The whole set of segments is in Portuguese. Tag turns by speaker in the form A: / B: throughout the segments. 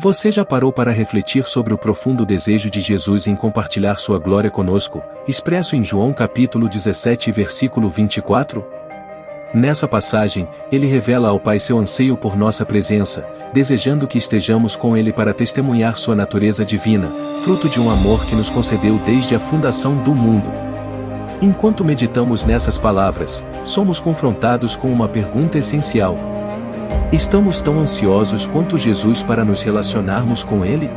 A: Você já parou para refletir sobre o profundo desejo de Jesus em compartilhar sua glória conosco, expresso em João capítulo 17 versículo 24? Nessa passagem, ele revela ao Pai seu anseio por nossa presença, desejando que estejamos com ele para testemunhar sua natureza divina, fruto de um amor que nos concedeu desde a fundação do mundo. Enquanto meditamos nessas palavras, somos confrontados com uma pergunta essencial. Estamos tão ansiosos quanto Jesus para nos relacionarmos com Ele?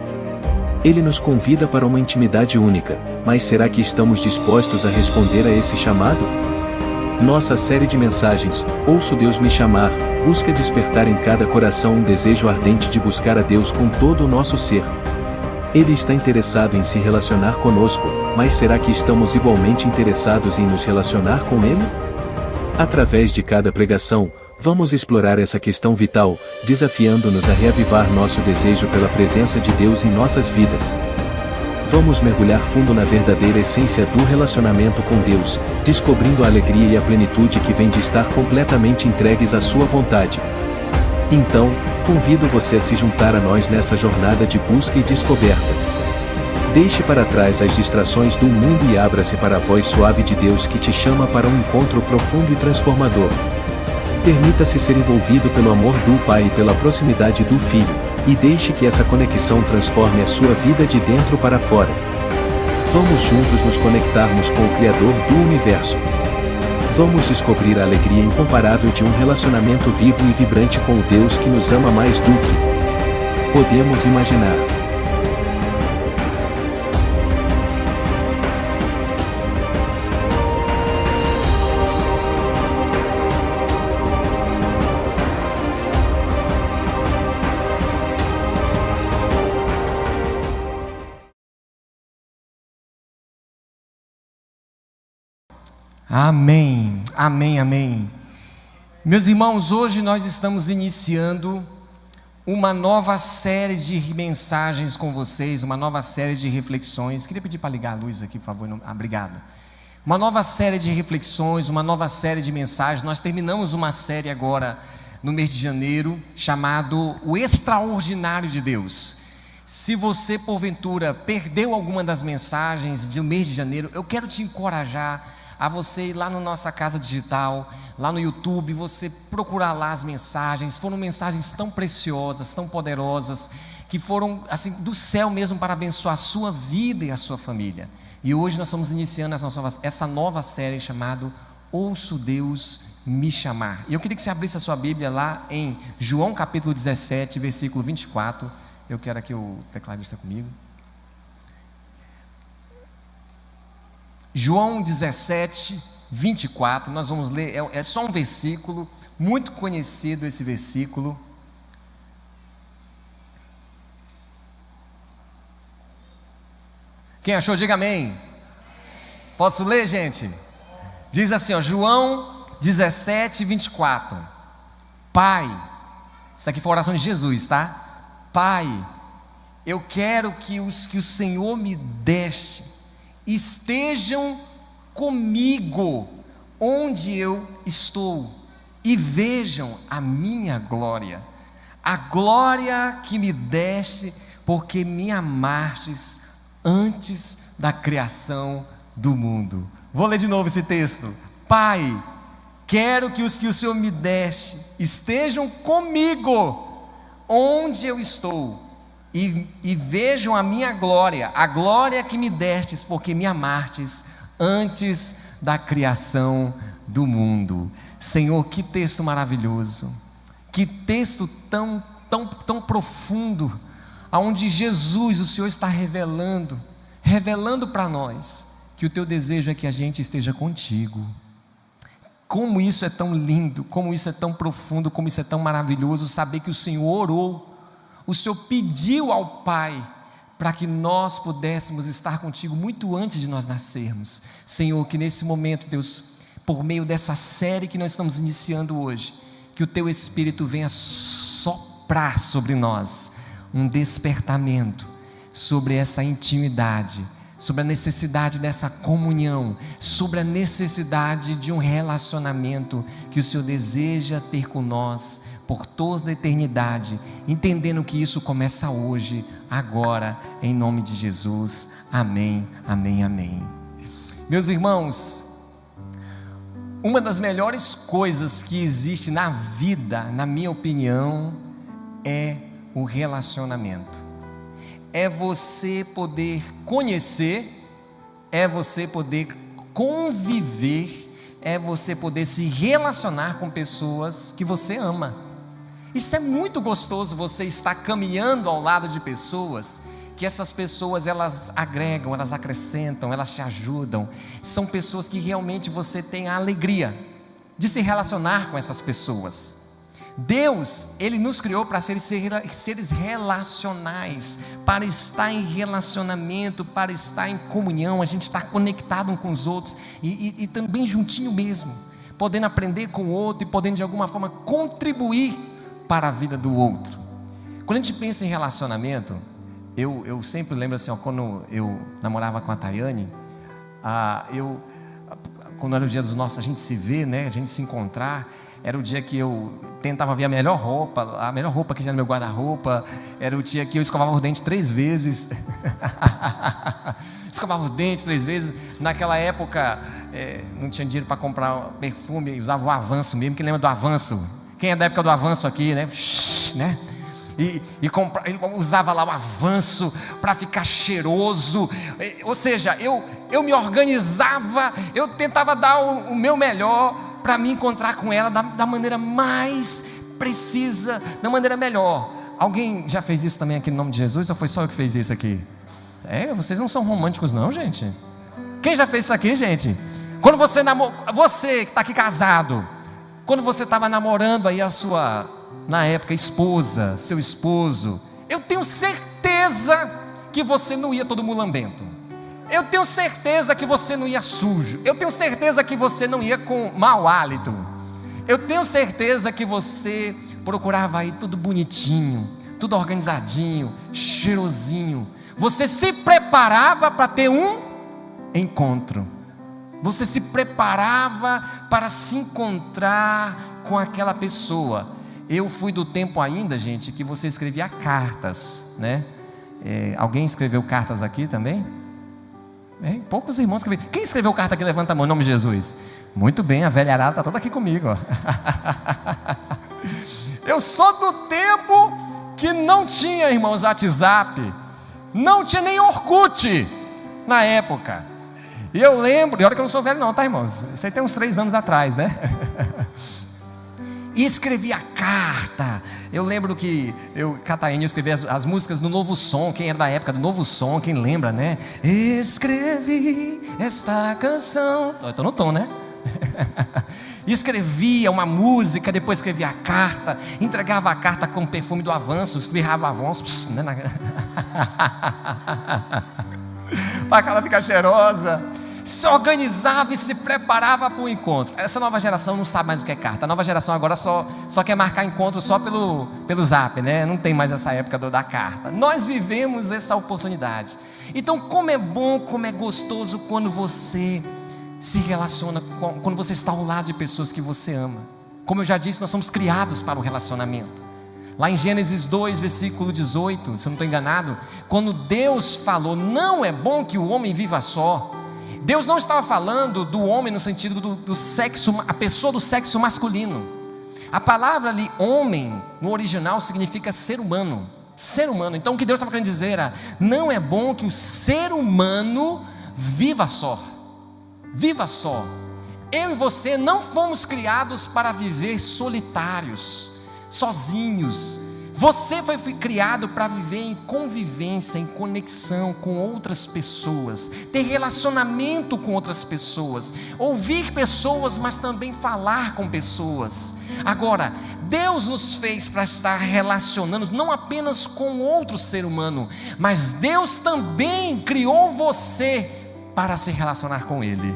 A: Ele nos convida para uma intimidade única, mas será que estamos dispostos a responder a esse chamado? Nossa série de mensagens, Ouço Deus Me Chamar, busca despertar em cada coração um desejo ardente de buscar a Deus com todo o nosso ser. Ele está interessado em se relacionar conosco, mas será que estamos igualmente interessados em nos relacionar com Ele? Através de cada pregação, vamos explorar essa questão vital, desafiando-nos a reavivar nosso desejo pela presença de Deus em nossas vidas. Vamos mergulhar fundo na verdadeira essência do relacionamento com Deus, descobrindo a alegria e a plenitude que vem de estar completamente entregues à sua vontade. Então, convido você a se juntar a nós nessa jornada de busca e descoberta. Deixe para trás as distrações do mundo e abra-se para a voz suave de Deus que te chama para um encontro profundo e transformador. Permita-se ser envolvido pelo amor do Pai e pela proximidade do Filho, e deixe que essa conexão transforme a sua vida de dentro para fora. Vamos juntos nos conectarmos com o Criador do Universo. Vamos descobrir a alegria incomparável de um relacionamento vivo e vibrante com o Deus que nos ama mais do que podemos imaginar.
B: Amém, amém, amém. Meus irmãos, hoje nós estamos iniciando uma nova série de mensagens com vocês, uma nova série de reflexões. Queria pedir para ligar a luz aqui, por favor. Obrigado. Uma nova série de reflexões, uma nova série de mensagens. Nós terminamos uma série agora no mês de janeiro, chamado O Extraordinário de Deus. Se você porventura perdeu alguma das mensagens do mês de janeiro, eu quero te encorajar a você ir lá na nossa casa digital, lá no YouTube, você procurar lá as mensagens. Foram mensagens tão preciosas, tão poderosas, que foram assim do céu mesmo para abençoar a sua vida e a sua família. E hoje nós estamos iniciando essa nova série chamada Ouço Deus Me Chamar. E eu queria que você abrisse a sua Bíblia lá em João capítulo 17, versículo 24. Eu quero aqui o tecladista comigo. João 17, 24, nós vamos ler, é só um versículo, muito conhecido esse versículo. Quem achou, diga amém. Posso ler, gente? Diz assim, ó, João 17, 24. Pai, isso aqui foi a oração de Jesus, tá? Pai, eu quero que os que o Senhor me deste estejam comigo onde eu estou e vejam a minha glória, a glória que me deste, porque me amastes antes da criação do mundo. Vou ler de novo esse texto. Pai, quero que os que o Senhor me deste estejam comigo onde eu estou e vejam a minha glória, a glória que me destes, porque me amastes antes da criação do mundo. Senhor, que texto maravilhoso, que texto tão profundo, aonde Jesus, o Senhor está revelando para nós que o teu desejo é que a gente esteja contigo. Como isso é tão lindo, como isso é tão profundo, como isso é tão maravilhoso, saber que o Senhor orou, o Senhor pediu ao Pai para que nós pudéssemos estar contigo muito antes de nós nascermos. Senhor, que nesse momento, Deus, por meio dessa série que nós estamos iniciando hoje, que o teu Espírito venha soprar sobre nós um despertamento sobre essa intimidade, sobre a necessidade dessa comunhão, sobre a necessidade de um relacionamento que o Senhor deseja ter com nós por toda a eternidade, entendendo que isso começa hoje, agora, em nome de Jesus. Amém, amém, amém. Meus irmãos, uma das melhores coisas que existe na vida, na minha opinião, é o relacionamento. É você poder conhecer, é você poder conviver, é você poder se relacionar com pessoas que você ama. Isso é muito gostoso, você estar caminhando ao lado de pessoas, que essas pessoas elas agregam, elas acrescentam, elas te ajudam. São pessoas que realmente você tem a alegria de se relacionar com essas pessoas. Deus, Ele nos criou para seres relacionais, para estar em relacionamento, para estar em comunhão, a gente está conectado uns com os outros e também juntinho mesmo, podendo aprender com o outro e podendo de alguma forma contribuir para a vida do outro. Quando a gente pensa em relacionamento, eu sempre lembro assim, quando eu namorava com a Tayane, quando era o dia dos nossos, a gente se vê, né, a gente se encontrar, era o dia que eu tentava ver a melhor roupa que tinha no meu guarda-roupa, era o dia que eu escovava o dente 3 vezes, escovava o dente 3 vezes, naquela época não tinha dinheiro para comprar perfume, usava o Avanço mesmo, quem lembra do Avanço? Quem é da época do Avanço aqui, né? né? Ele usava lá o Avanço para ficar cheiroso, ou seja, eu me organizava, eu tentava dar o meu melhor para me encontrar com ela da maneira mais precisa, da maneira melhor. Alguém já fez isso também aqui no nome de Jesus, ou foi só eu que fiz isso aqui? Vocês não são românticos não, gente. Quem já fez isso aqui, gente? Quando você você que está aqui casado, quando você estava namorando aí a sua, na época, esposa, seu esposo, eu tenho certeza que você não ia todo mulambento. Eu tenho certeza que você não ia sujo. Eu tenho certeza que você não ia com mau hálito. Eu tenho certeza que você procurava aí tudo bonitinho, tudo organizadinho, cheirosinho. Você se preparava para ter um encontro. Você se preparava para se encontrar com aquela pessoa. Eu fui do tempo ainda, gente, que você escrevia cartas, né? Alguém escreveu cartas aqui também? Poucos irmãos escreveram. Quem escreveu carta aqui? Levanta a mão em nome de Jesus. Muito bem, a velha arada está toda aqui comigo, ó. Eu sou do tempo que não tinha, irmãos, WhatsApp, não tinha nem Orkut na época. E eu lembro, e olha que eu não sou velho não, tá, irmãos? Isso aí tem uns 3 anos atrás, né? E escrevi a carta. Eu lembro que Catarina, eu escrevi as músicas do Novo Som. Quem era da época do Novo Som, quem lembra, né? Escrevi esta canção. Eu estou no tom, né? Escrevia uma música, depois escrevia a carta, entregava a carta com o perfume do Avanço, espirrava o Avanço, né? Para a cara ficar cheirosa. Se organizava e se preparava para o encontro. Essa nova geração não sabe mais o que é carta. A nova geração agora só quer marcar encontro só pelo zap, né? Não tem mais essa época da carta. Nós vivemos essa oportunidade. Então, como é bom, como é gostoso quando você se relaciona, quando você está ao lado de pessoas que você ama. Como eu já disse, nós somos criados para o relacionamento. Lá em Gênesis 2, versículo 18, se eu não estou enganado, quando Deus falou, não é bom que o homem viva só. Deus não estava falando do homem no sentido do sexo, a pessoa do sexo masculino. A palavra ali, homem, no original significa ser humano. Ser humano. Então o que Deus estava querendo dizer era, não é bom que o ser humano viva só. Viva só. Eu e você não fomos criados para viver solitários, sozinhos. Você foi criado para viver em convivência, em conexão com outras pessoas, ter relacionamento com outras pessoas, ouvir pessoas, mas também falar com pessoas. Agora, Deus nos fez para estar relacionando não apenas com outro ser humano, mas Deus também criou você para se relacionar com Ele.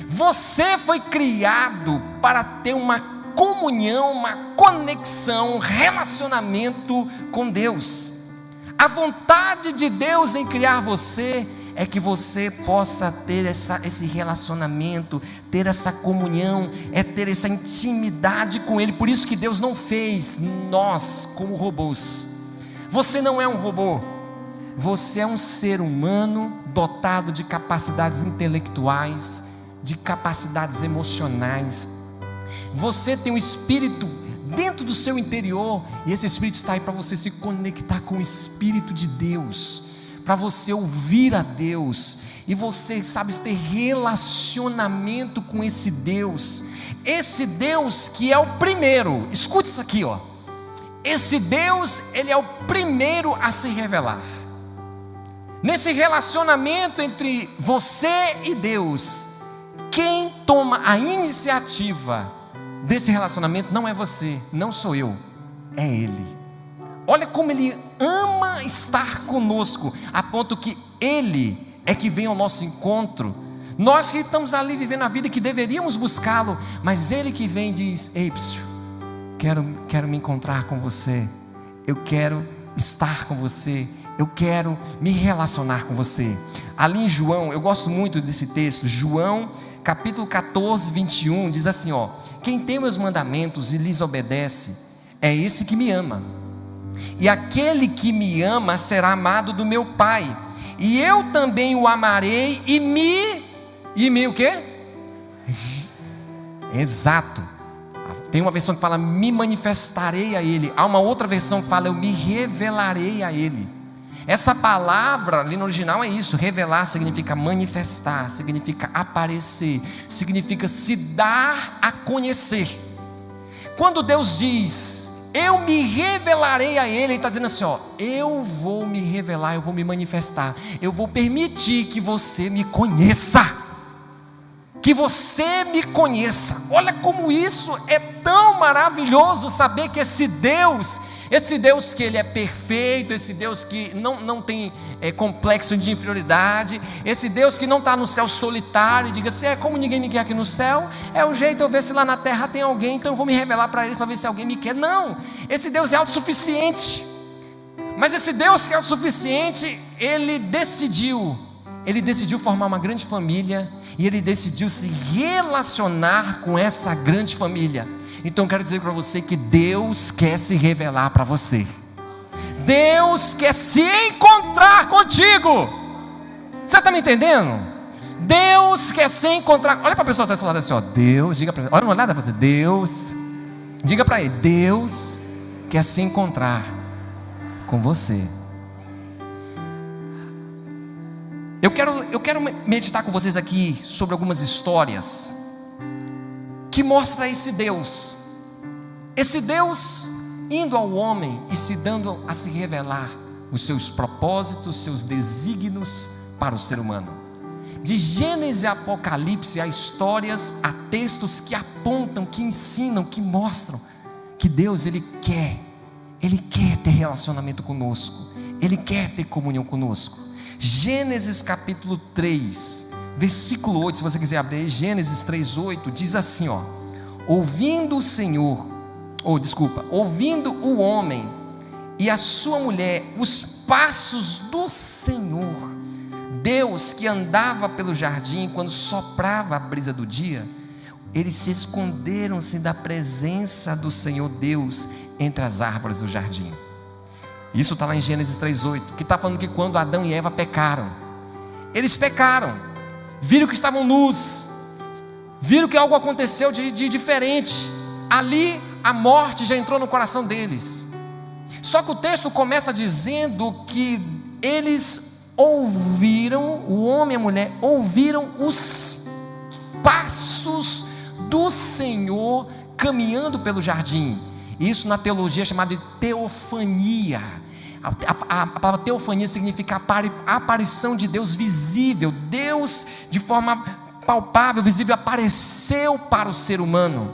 B: Você foi criado para ter uma comunhão, uma conexão, um relacionamento com Deus. A vontade de Deus em criar você é que você possa ter esse relacionamento, ter essa comunhão, é ter essa intimidade com Ele. Por isso que Deus não fez nós como robôs. Você não é um robô, você é um ser humano dotado de capacidades intelectuais, de capacidades emocionais. Você tem um espírito dentro do seu interior, e esse espírito está aí para você se conectar com o Espírito de Deus, para você ouvir a Deus, e você, sabe, ter relacionamento com esse Deus que é o primeiro. Escute isso aqui, ó. Esse Deus, Ele é o primeiro a se revelar. Nesse relacionamento entre você e Deus, quem toma a iniciativa desse relacionamento não é você, não sou eu, é Ele. Olha como Ele ama estar conosco, a ponto que Ele é que vem ao nosso encontro. Nós que estamos ali vivendo a vida que deveríamos buscá-lo, mas Ele que vem e diz: ei, psiu, quero me encontrar com você, eu quero estar com você, eu quero me relacionar com você. Ali em João, eu gosto muito desse texto, João capítulo 14, 21, diz assim, ó: quem tem meus mandamentos e lhes obedece, é esse que me ama, e aquele que me ama será amado do meu Pai, e eu também o amarei e me o quê? Exato. Tem uma versão que fala me manifestarei a Ele, há uma outra versão que fala eu me revelarei a Ele. Essa palavra ali no original é isso, revelar significa manifestar, significa aparecer, significa se dar a conhecer. Quando Deus diz eu me revelarei a Ele, Ele está dizendo assim, ó, eu vou me revelar, eu vou me manifestar, eu vou permitir que você me conheça. Que você me conheça. Olha como isso é tão maravilhoso, saber que esse Deus que Ele é perfeito, esse Deus que não tem complexo de inferioridade, esse Deus que não está no céu solitário e diga assim, como ninguém me quer aqui no céu, é o jeito de eu ver se lá na terra tem alguém, então eu vou me revelar para eles para ver se alguém me quer. Não, esse Deus é autossuficiente. Mas esse Deus que é autossuficiente, Ele decidiu formar uma grande família, e Ele decidiu se relacionar com essa grande família. Então eu quero dizer para você que Deus quer se revelar para você. Deus quer se encontrar contigo. Você está me entendendo? Deus quer se encontrar. Olha para a pessoa que está do lado assim, ó. Deus, diga para ele, olha uma olhada para você. Deus, diga para ele, Deus quer se encontrar com você. Eu quero meditar com vocês aqui sobre algumas histórias que mostram esse Deus indo ao homem e se dando a se revelar os seus propósitos, seus desígnios para o ser humano. De Gênesis e Apocalipse há histórias, há textos que apontam, que ensinam, que mostram que Deus Ele quer ter relacionamento conosco, Ele quer ter comunhão conosco. Gênesis capítulo 3, versículo 8, se você quiser abrir, Gênesis 3, 8, diz assim, ó: ouvindo o homem e a sua mulher os passos do Senhor, Deus que andava pelo jardim quando soprava a brisa do dia, eles se esconderam-se da presença do Senhor Deus entre as árvores do jardim. Isso está lá em Gênesis 3,8, que está falando que quando Adão e Eva pecaram, eles pecaram, viram que estavam nus, viram que algo aconteceu de diferente, ali a morte já entrou no coração deles. Só que o texto começa dizendo que eles ouviram, o homem e a mulher ouviram os passos do Senhor caminhando pelo jardim. Isso na teologia é chamado de teofania. A palavra teofania significa a aparição de Deus visível. Deus de forma palpável, visível, apareceu para o ser humano.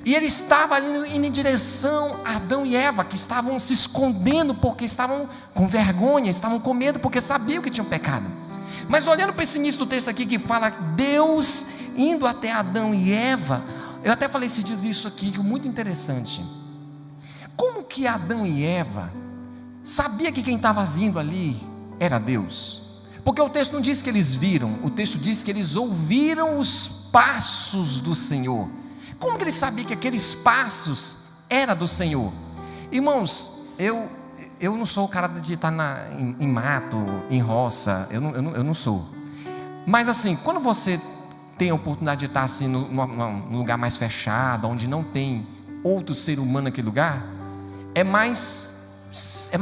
B: E ele estava ali indo em direção a Adão e Eva, que estavam se escondendo porque estavam com vergonha, estavam com medo porque sabiam que tinham pecado. Mas olhando para esse início do texto aqui que fala Deus indo até Adão e Eva, eu até falei esses dias isso aqui, que é muito interessante. Como que Adão e Eva sabia que quem estava vindo ali era Deus? Porque o texto não diz que eles viram, o texto diz que eles ouviram os passos do Senhor. Como que eles sabiam que aqueles passos era do Senhor? Irmãos, eu não sou o cara de estar em mato, em roça, eu não sou. Mas assim, quando você tem a oportunidade de estar assim num lugar mais fechado, onde não tem outro ser humano naquele lugar, é mais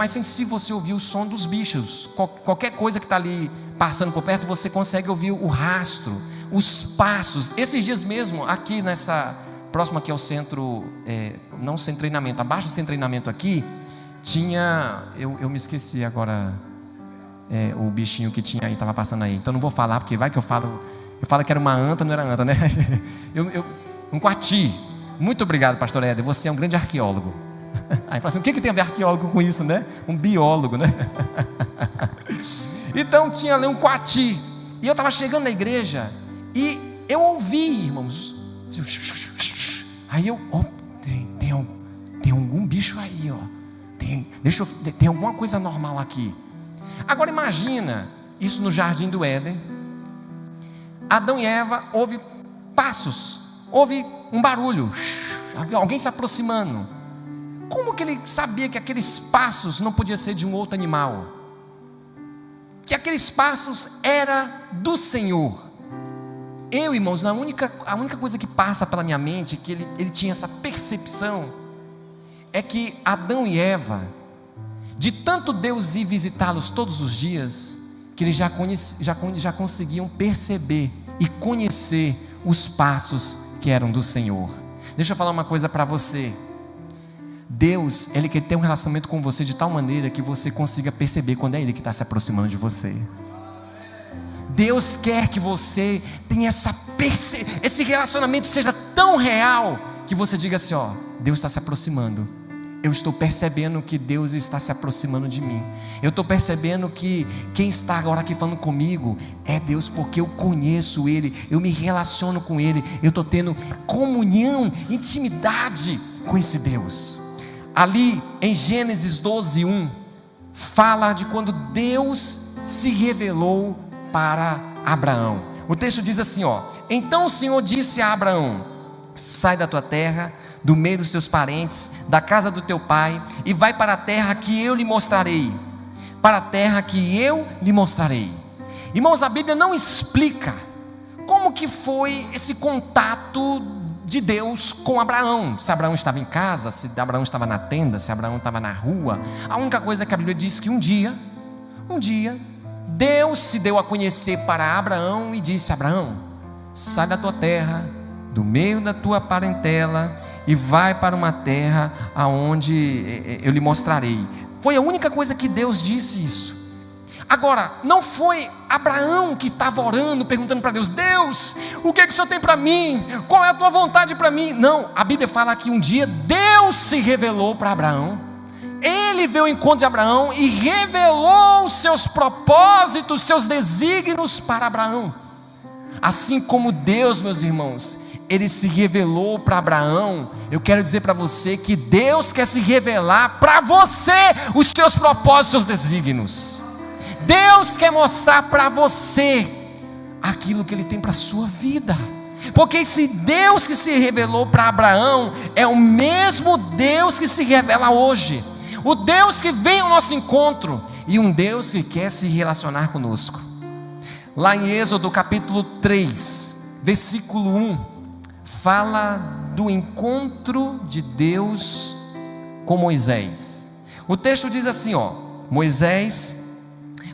B: sensível você ouvir o som dos bichos. Qualquer coisa que está ali passando por perto, você consegue ouvir o rastro, os passos. Esses dias mesmo, aqui próximo aqui ao centro, não centro de treinamento, abaixo do centro de treinamento aqui, tinha, eu me esqueci agora, o bichinho que tinha aí, estava passando aí, então não vou falar, porque vai que eu falo que era uma anta, não era anta, né? Um coati. Muito obrigado, pastor Éder, você é um grande arqueólogo. Aí fala assim, o que tem a ver arqueólogo com isso, né? Um biólogo, né? Então tinha ali um coati, e eu estava chegando na igreja, e eu ouvi, irmãos, aí tem algum bicho aí, ó. Tem alguma coisa normal aqui. Agora imagina isso no jardim do Éden. Adão e Eva, houve passos, houve um barulho, alguém se aproximando. Como que ele sabia que aqueles passos não podia ser de um outro animal? Que aqueles passos era do Senhor. Irmãos, a única coisa que passa pela minha mente, que ele tinha essa percepção, é que Adão e Eva, de tanto Deus ir visitá-los todos os dias, que eles já conseguiam perceber e conhecer os passos que eram do Senhor. Deixa eu falar uma coisa para você. Deus, Ele quer ter um relacionamento com você de tal maneira que você consiga perceber quando é Ele que está se aproximando de você. Deus quer que você tenha esse relacionamento seja tão real, que você diga assim, ó, Deus está se aproximando. Eu estou percebendo que Deus está se aproximando de mim. Eu estou percebendo que quem está agora aqui falando comigo é Deus, porque eu conheço Ele, eu me relaciono com Ele, eu estou tendo comunhão, intimidade com esse Deus. Ali em Gênesis 12:1 fala de quando Deus se revelou para Abraão. O texto diz assim, ó: então o Senhor disse a Abraão: sai da tua terra, do meio dos teus parentes, da casa do teu pai, e vai para a terra que eu lhe mostrarei. Para a terra que eu lhe mostrarei. Irmãos, a Bíblia não explica como que foi esse contato de Deus com Abraão. Se Abraão estava em casa, se Abraão estava na tenda, se Abraão estava na rua. A única coisa que a Bíblia diz que um dia, Deus se deu a conhecer para Abraão e disse: Abraão, sai da tua terra, do meio da tua parentela, e vai para uma terra aonde eu lhe mostrarei. Foi a única coisa que Deus disse isso. Agora, não foi Abraão que estava orando, perguntando para Deus: Deus, o que o Senhor tem para mim? Qual é a tua vontade para mim? Não, a Bíblia fala que um dia Deus se revelou para Abraão. Ele veio ao encontro de Abraão e revelou os seus propósitos, seus desígnios para Abraão. Assim como Deus, meus irmãos, Ele se revelou para Abraão, eu quero dizer para você que Deus quer se revelar para você os seus propósitos, os seus desígnios. Deus quer mostrar para você aquilo que Ele tem para a sua vida. Porque esse Deus que se revelou para Abraão é o mesmo Deus que se revela hoje. O Deus que vem ao nosso encontro e um Deus que quer se relacionar conosco. Lá em Êxodo capítulo 3, versículo 1, fala do encontro de Deus com Moisés. O texto diz assim, ó: Moisés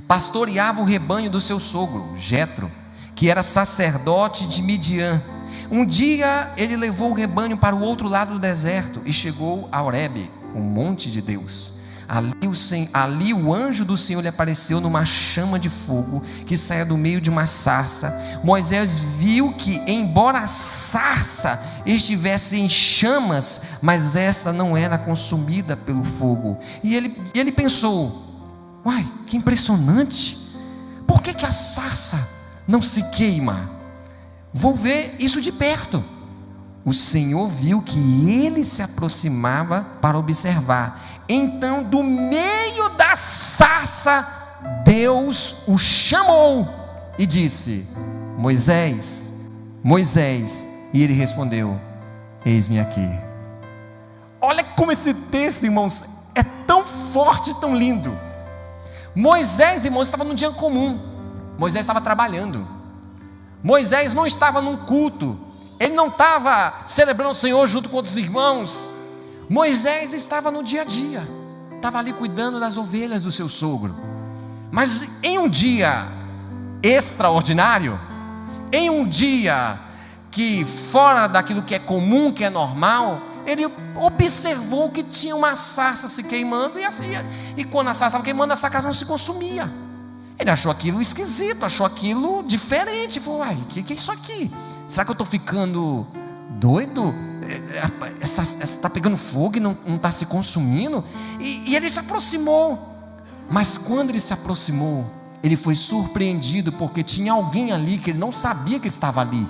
B: pastoreava o rebanho do seu sogro, Jetro, que era sacerdote de Midian. Um dia ele levou o rebanho para o outro lado do deserto e chegou a Horebe, o monte de Deus. Ali o anjo do Senhor lhe apareceu numa chama de fogo que saía do meio de uma sarça. Moisés viu que, embora a sarça estivesse em chamas, mas esta não era consumida pelo fogo. E ele pensou: uai, que impressionante! Por que a sarça não se queima? Vou ver isso de perto. O Senhor viu que ele se aproximava para observar. Então, do meio da sarça, Deus o chamou e disse: Moisés, Moisés. E ele respondeu: eis-me aqui. Olha como esse texto, irmãos, é tão forte, tão lindo. Moisés, irmãos, estava num dia comum. Moisés estava trabalhando. Moisés não estava num culto. Ele não estava celebrando o Senhor junto com outros irmãos. Moisés estava no dia a dia. Estava ali cuidando das ovelhas do seu sogro. Mas em um dia extraordinário, em um dia que fora daquilo que é comum, que é normal, ele observou que tinha uma sarça se queimando, e quando a sarça estava queimando, essa sarça não se consumia. Ele achou aquilo esquisito, achou aquilo diferente, falou: uai, o que é isso aqui? Será que eu estou ficando doido? Está pegando fogo e não está se consumindo? E ele se aproximou. Mas quando ele se aproximou, ele foi surpreendido, porque tinha alguém ali que ele não sabia que estava ali.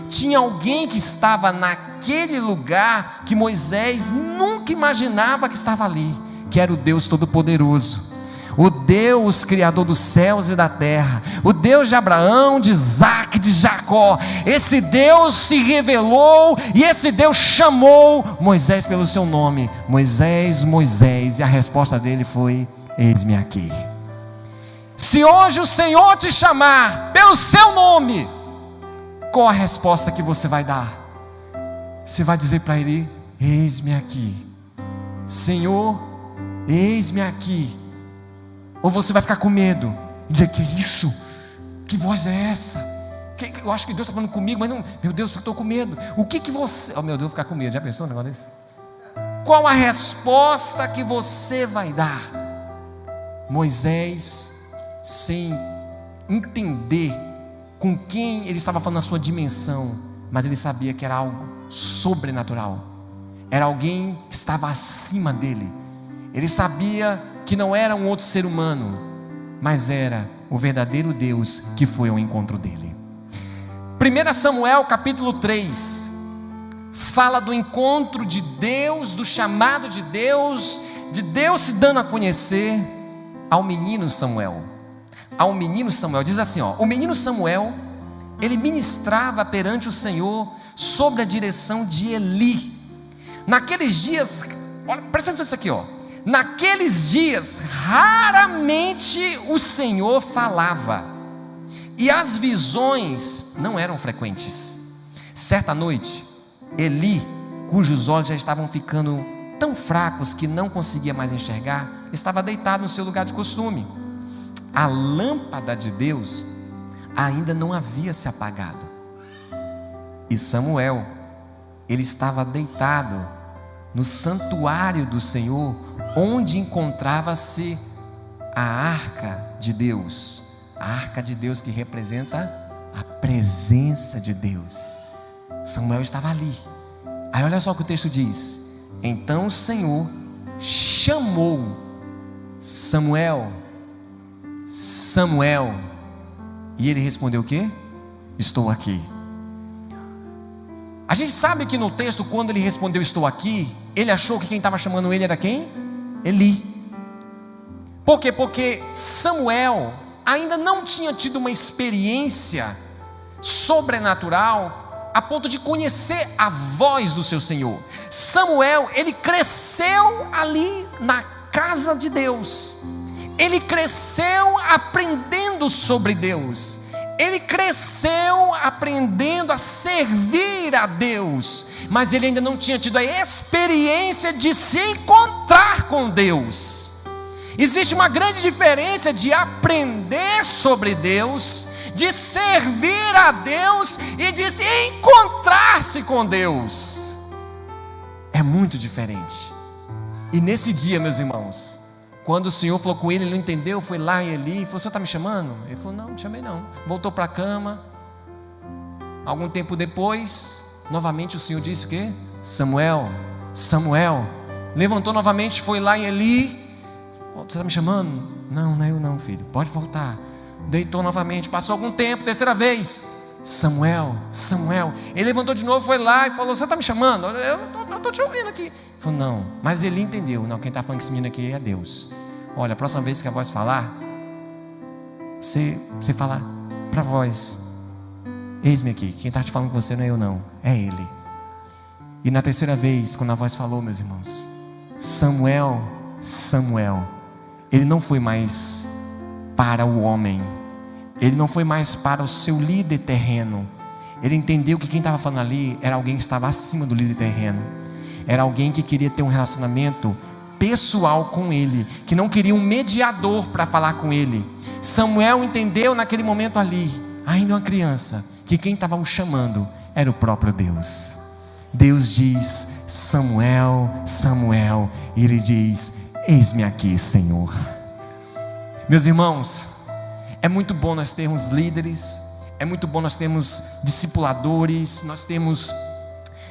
B: Tinha alguém que estava naquele lugar que Moisés nunca imaginava que estava ali, que era o Deus Todo-Poderoso, o Deus Criador dos céus e da terra, o Deus de Abraão, de Isaac, de Jacó. Esse Deus se revelou e esse Deus chamou Moisés pelo seu nome: Moisés, Moisés. E a resposta dele foi: eis-me aqui. Se hoje o Senhor te chamar pelo seu nome, qual a resposta que você vai dar? Você vai dizer para ele: eis-me aqui, Senhor, eis-me aqui. Ou você vai ficar com medo e dizer: que isso? Que voz é essa? Eu acho que Deus está falando comigo, mas não, meu Deus, eu estou com medo. O que você... Oh meu Deus, eu vou ficar com medo. Já pensou um negócio desse? Qual a resposta que você vai dar? Moisés, sem entender com quem ele estava falando na sua dimensão, mas ele sabia que era algo sobrenatural, era alguém que estava acima dele. Ele sabia que não era um outro ser humano, mas era o verdadeiro Deus que foi ao encontro dele. 1 Samuel capítulo 3 fala do encontro de Deus, do chamado de Deus se dando a conhecer ao menino Samuel. Ao menino Samuel, diz assim, o menino Samuel, ele ministrava perante o Senhor sob a direção de Eli. Naqueles dias, olha, presta atenção nisso aqui, naqueles dias, raramente o Senhor falava, e as visões não eram frequentes. Certa noite, Eli, cujos olhos já estavam ficando tão fracos que não conseguia mais enxergar, estava deitado no seu lugar de costume. A lâmpada de Deus ainda não havia se apagado, e Samuel, ele estava deitado no santuário do Senhor, onde encontrava-se a arca de Deus. A arca de Deus que representa a presença de Deus. Samuel estava ali. Aí olha só o que o texto diz: então o Senhor chamou Samuel, Samuel, e ele respondeu o quê? Estou aqui. A gente sabe que no texto, quando ele respondeu estou aqui, ele achou que quem estava chamando ele era quem? Eli. Por quê? Porque Samuel ainda não tinha tido uma experiência sobrenatural a ponto de conhecer a voz do seu Senhor. Samuel, ele cresceu ali na casa de Deus. Ele cresceu aprendendo sobre Deus. Ele cresceu aprendendo a servir a Deus, mas ele ainda não tinha tido a experiência de se encontrar com Deus. Existe uma grande diferença de aprender sobre Deus, de servir a Deus e de encontrar-se com Deus. É muito diferente. E nesse dia, meus irmãos, quando o Senhor falou com ele, ele não entendeu, foi lá em Eli e falou: o Senhor está me chamando? Ele falou: não, não chamei não. Voltou para a cama. Algum tempo depois, novamente o Senhor disse o quê? Samuel, Samuel. Levantou novamente, foi lá em Eli. Você está me chamando? Não, não é eu não, filho, pode voltar. Deitou novamente, passou algum tempo, terceira vez: Samuel, Samuel. Ele levantou de novo, foi lá e falou: você está me chamando? Eu estou te ouvindo aqui. Ele falou: não, mas ele entendeu. Não, quem está falando que esse menino aqui é Deus. Olha, a próxima vez que a voz falar, você fala para a voz: eis-me aqui, quem está te falando com você não é eu não, é Ele. E na terceira vez, quando a voz falou, meus irmãos, Samuel, Samuel, ele não foi mais para o homem, ele não foi mais para o seu líder terreno. Ele entendeu que quem estava falando ali era alguém que estava acima do líder terreno, era alguém que queria ter um relacionamento pessoal com ele, que não queria um mediador para falar com ele. Samuel entendeu naquele momento ali, ainda uma criança, que quem estava o chamando era o próprio Deus. Deus diz: Samuel, Samuel, e ele diz: eis-me aqui, Senhor. Meus irmãos, é muito bom nós termos líderes, é muito bom nós termos discipuladores, nós temos,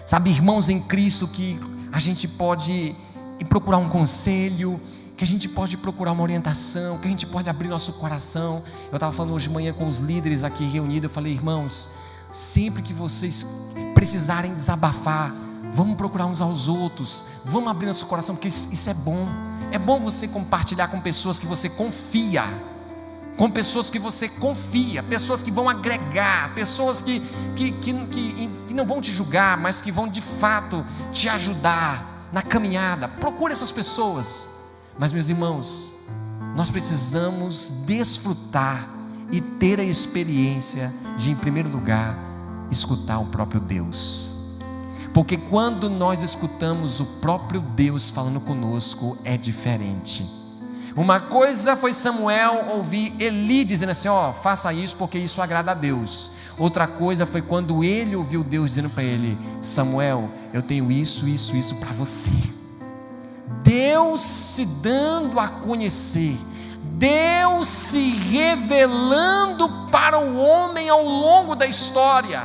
B: sabe, irmãos em Cristo que a gente pode ir procurar um conselho, que a gente pode procurar uma orientação, que a gente pode abrir nosso coração. Eu estava falando hoje de manhã com os líderes aqui reunidos, eu falei: irmãos, sempre que vocês precisarem desabafar, vamos procurar uns aos outros, vamos abrir nosso coração, porque isso é bom. É bom você compartilhar com pessoas que você confia, com pessoas que você confia, pessoas que vão agregar, pessoas que não vão te julgar, mas que vão de fato te ajudar na caminhada. Procure essas pessoas. Mas, meus irmãos, nós precisamos desfrutar e ter a experiência de, em primeiro lugar, escutar o próprio Deus. Porque quando nós escutamos o próprio Deus falando conosco, é diferente. Uma coisa foi Samuel ouvir Eli dizendo assim: ó, faça isso porque isso agrada a Deus. Outra coisa foi quando ele ouviu Deus dizendo para ele: Samuel, eu tenho isso para você. Deus se dando a conhecer, Deus se revelando para o homem ao longo da história,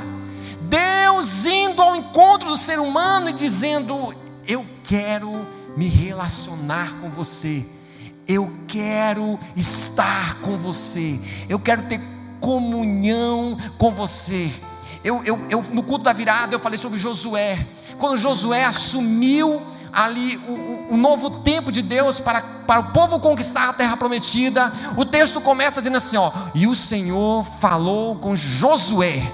B: Deus indo ao encontro do ser humano e dizendo: eu quero me relacionar com você, eu quero estar com você, eu quero ter comunhão com você. No culto da virada eu falei sobre Josué. Quando Josué assumiu ali o novo tempo de Deus para o povo conquistar a terra prometida, o texto começa dizendo assim, ó: e o Senhor falou com Josué.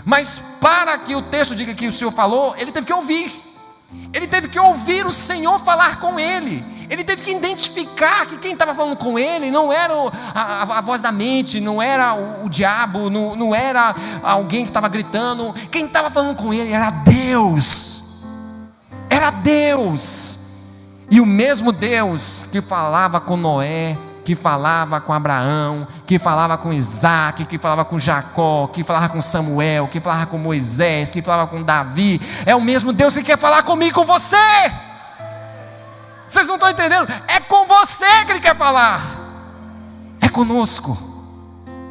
B: Mas para que o texto diga que o Senhor falou, ele teve que ouvir. Ele teve que ouvir o Senhor falar com ele. Ele teve que identificar que quem estava falando com ele não era a voz da mente, não era o diabo, não era alguém que estava gritando. Quem estava falando com ele era Deus. Era Deus. E o mesmo Deus que falava com Noé, que falava com Abraão, que falava com Isaac, que falava com Jacó, que falava com Samuel, que falava com Moisés, que falava com Davi, é o mesmo Deus que quer falar comigo e com você. Vocês não estão entendendo? É com você que Ele quer falar, é conosco.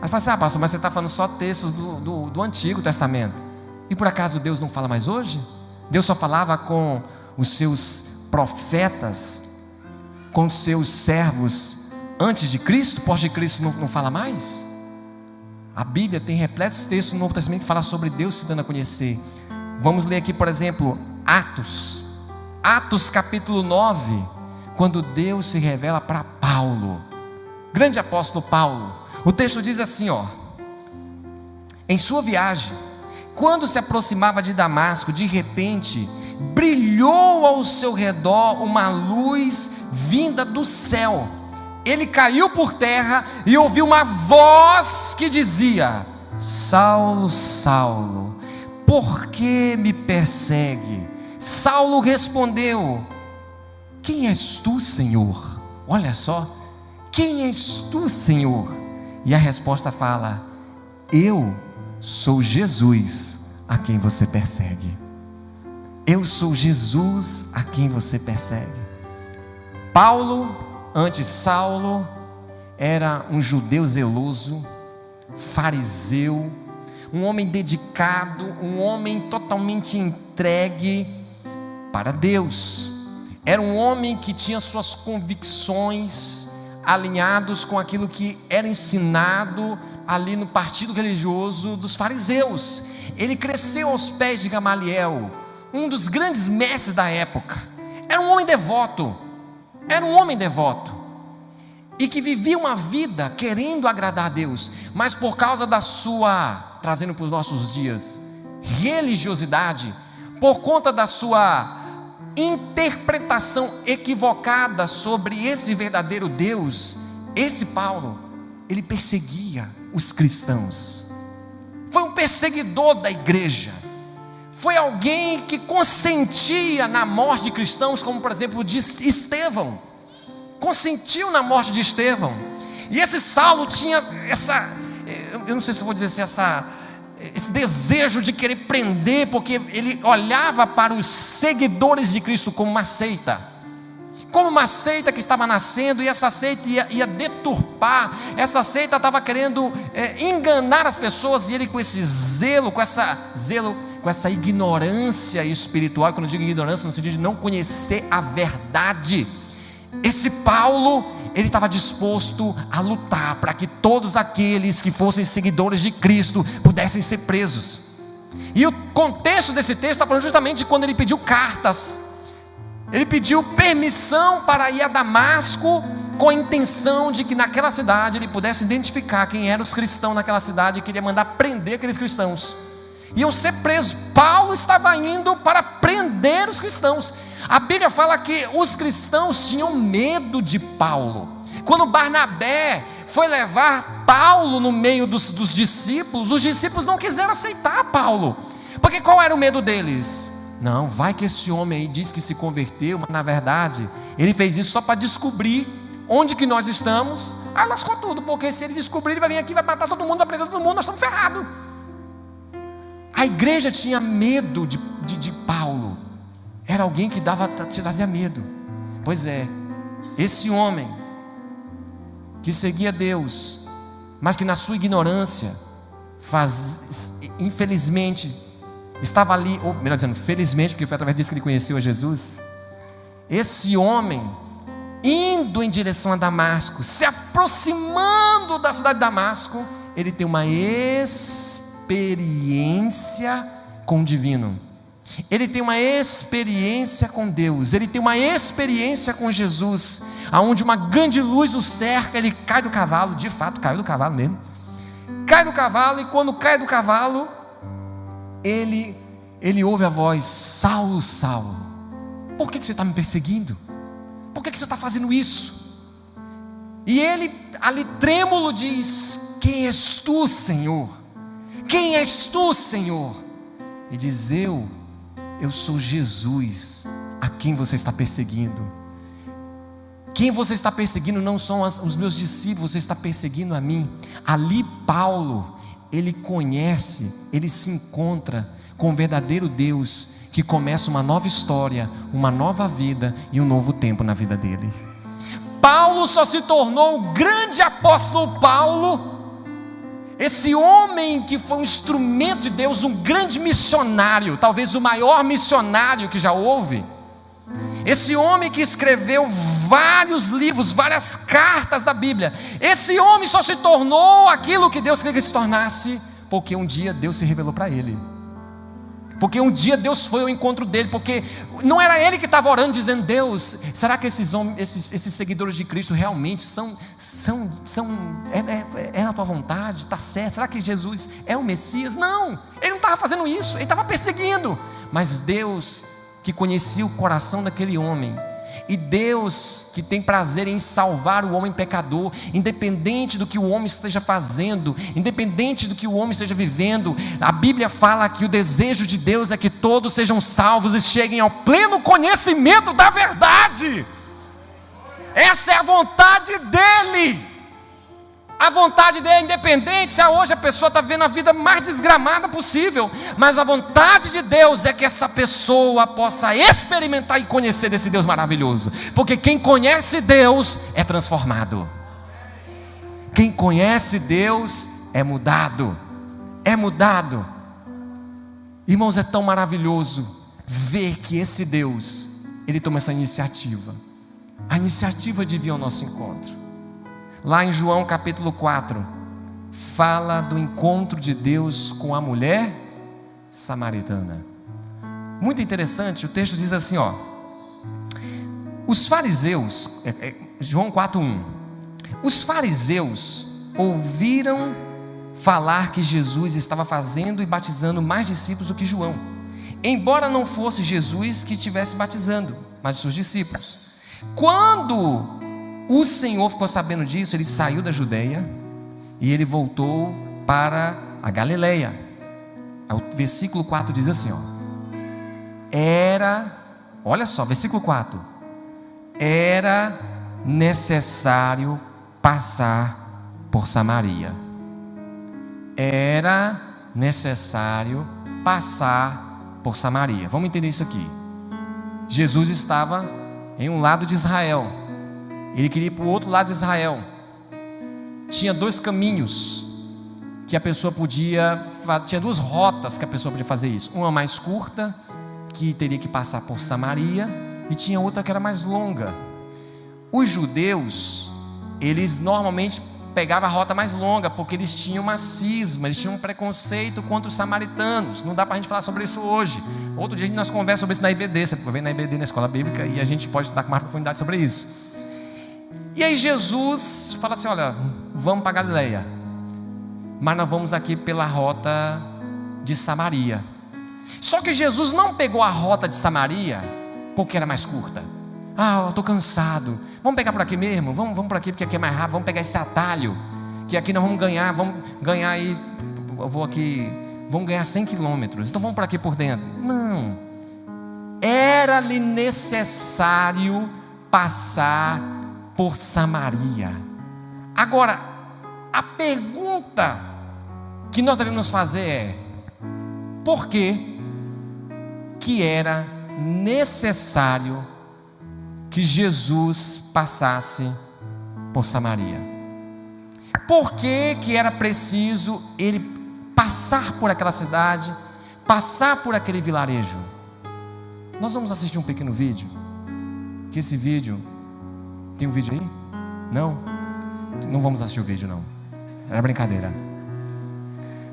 B: Aí fala assim: ah, pastor, mas você está falando só textos do Antigo Testamento, e por acaso Deus não fala mais hoje? Deus só falava com os seus profetas, com os seus servos antes de Cristo? Pós de Cristo não fala mais? A Bíblia tem repletos textos no Novo Testamento que fala sobre Deus se dando a conhecer. Vamos ler aqui, por exemplo, Atos capítulo 9, quando Deus se revela para Paulo, grande apóstolo Paulo. O texto diz assim, ó: em sua viagem, quando se aproximava de Damasco, de repente brilhou ao seu redor uma luz vinda do céu. Ele caiu por terra e ouviu uma voz que dizia: Saulo, Saulo, por que me persegue? Saulo respondeu: quem és tu, Senhor? Olha só, quem és tu, Senhor? E a resposta fala: eu sou Jesus a quem você persegue. Eu sou Jesus a quem você persegue. Paulo, antes Saulo, era um judeu zeloso, fariseu, um homem dedicado, um homem totalmente entregue para Deus. Era um homem que tinha suas convicções alinhados com aquilo que era ensinado ali no partido religioso dos fariseus. Ele cresceu aos pés de Gamaliel, um dos grandes mestres da época. Era um homem devoto. e que vivia uma vida querendo agradar a Deus, mas por causa da sua, trazendo para os nossos dias, religiosidade, por conta da sua interpretação equivocada sobre esse verdadeiro Deus, esse Paulo, ele perseguia os cristãos. Foi um perseguidor da igreja. Foi alguém que consentia na morte de cristãos, como por exemplo de Estevão. Consentiu na morte de Estevão. E esse Saulo tinha eu não sei se eu vou dizer assim, esse desejo de querer prender, porque ele olhava para os seguidores de Cristo como uma seita. Como uma seita que estava nascendo, e essa seita ia deturpar, essa seita estava querendo enganar as pessoas, e ele com esse zelo, com essa ignorância espiritual. Quando eu digo ignorância, no sentido de não conhecer a verdade, esse Paulo, ele estava disposto a lutar para que todos aqueles que fossem seguidores de Cristo pudessem ser presos. E o contexto desse texto está falando justamente de quando ele pediu cartas. Ele pediu permissão para ir a Damasco, com a intenção de que naquela cidade ele pudesse identificar quem eram os cristãos naquela cidade, e queria mandar prender aqueles cristãos. Iam ser presos. Paulo estava indo para prender os cristãos. A Bíblia fala que os cristãos tinham medo de Paulo. Quando Barnabé foi levar Paulo no meio dos discípulos, os discípulos não quiseram aceitar Paulo, porque qual era o medo deles? Não, vai que esse homem aí diz que se converteu, mas na verdade ele fez isso só para descobrir onde que nós estamos. Aí lascou tudo, porque se ele descobrir, ele vai vir aqui, vai matar todo mundo, vai prender todo mundo, nós estamos ferrados. A igreja tinha medo de Paulo. Era alguém que trazia medo. Pois é, esse homem que seguia Deus, mas que na sua ignorância infelizmente estava ali, ou melhor dizendo, felizmente, porque foi através disso que ele conheceu a Jesus. Esse homem, indo em direção a Damasco, se aproximando da cidade de Damasco, ele tem uma experiência com o divino. Ele tem uma experiência com Deus. Ele tem uma experiência com Jesus, aonde uma grande luz o cerca. Ele cai do cavalo, de fato caiu do cavalo mesmo. Cai do cavalo, e quando cai do cavalo, ele ouve a voz: Saulo, Saulo, por que você está me perseguindo? Por que você está fazendo isso? E ele ali trêmulo diz: quem és tu, Senhor? Quem és tu, Senhor? E diz: eu sou Jesus, a quem você está perseguindo. Quem você está perseguindo não são os meus discípulos, você está perseguindo a mim. Ali Paulo, ele conhece, ele se encontra com o verdadeiro Deus, que começa uma nova história, uma nova vida e um novo tempo na vida dele. Paulo só se tornou o grande apóstolo Paulo, esse homem que foi um instrumento de Deus, um grande missionário, talvez o maior missionário que já houve. Esse homem que escreveu vários livros, várias cartas da Bíblia. Esse homem só se tornou aquilo que Deus queria que se tornasse, porque um dia Deus se revelou para ele. Porque um dia Deus foi ao encontro dele, porque não era ele que estava orando dizendo: Deus, será que esses seguidores de Cristo realmente é a tua vontade? Está certo? Será que Jesus é o Messias? Não, ele não estava fazendo isso, ele estava perseguindo. Mas Deus, que conhecia o coração daquele homem, e Deus que tem prazer em salvar o homem pecador, independente do que o homem esteja fazendo, independente do que o homem esteja vivendo. A Bíblia fala que o desejo de Deus é que todos sejam salvos e cheguem ao pleno conhecimento da verdade. Essa é a vontade dele. A vontade dele é independente se hoje a pessoa está vivendo a vida mais desgramada possível, mas a vontade de Deus é que essa pessoa possa experimentar e conhecer desse Deus maravilhoso, porque quem conhece Deus é transformado. Quem conhece Deus é mudado. É mudado. Irmãos, é tão maravilhoso ver que esse Deus, ele toma essa iniciativa, a iniciativa de vir ao nosso encontro. Lá em João capítulo 4, fala do encontro de Deus com a mulher samaritana. Muito interessante, o texto diz assim, os fariseus, João 4:1, Os fariseus ouviram falar que Jesus estava fazendo e batizando mais discípulos do que João, embora não fosse Jesus que estivesse batizando, mas os seus discípulos. Quando o Senhor ficou sabendo disso, ele saiu da Judeia e ele voltou para a Galileia. O versículo 4 diz assim, olha só, versículo 4: era necessário passar por Samaria. Era necessário passar por Samaria. Vamos entender isso aqui. Jesus estava em um lado de Israel, ele queria ir para o outro lado de Israel. Tinha dois caminhos que a pessoa podia, tinha duas rotas que a pessoa podia fazer isso. Uma mais curta, que teria que passar por Samaria, e tinha outra que era mais longa. Os judeus, eles normalmente pegavam a rota mais longa, porque eles tinham uma cisma, eles tinham um preconceito contra os samaritanos. Não dá para a gente falar sobre isso hoje. Outro dia nós conversamos sobre isso na IBD, você pode ver na IBD, na Escola Bíblica, e a gente pode estudar com mais profundidade sobre isso. E aí Jesus fala assim, olha, vamos para Galileia, mas nós vamos aqui pela rota de Samaria. Só que Jesus não pegou a rota de Samaria porque era mais curta. Eu estou cansado, vamos pegar por aqui mesmo, vamos por aqui porque aqui é mais rápido, vamos pegar esse atalho, que aqui nós vamos ganhar aí, vamos ganhar 100 quilômetros, então vamos por aqui por dentro. Não, era-lhe necessário passar por Samaria. Agora, a pergunta que nós devemos fazer é: por que era necessário que Jesus passasse por Samaria? Por que era preciso ele passar por aquela cidade, passar por aquele vilarejo? Nós vamos assistir um pequeno vídeo, que esse vídeo, tem um vídeo aí? Não vamos assistir o vídeo não, era brincadeira.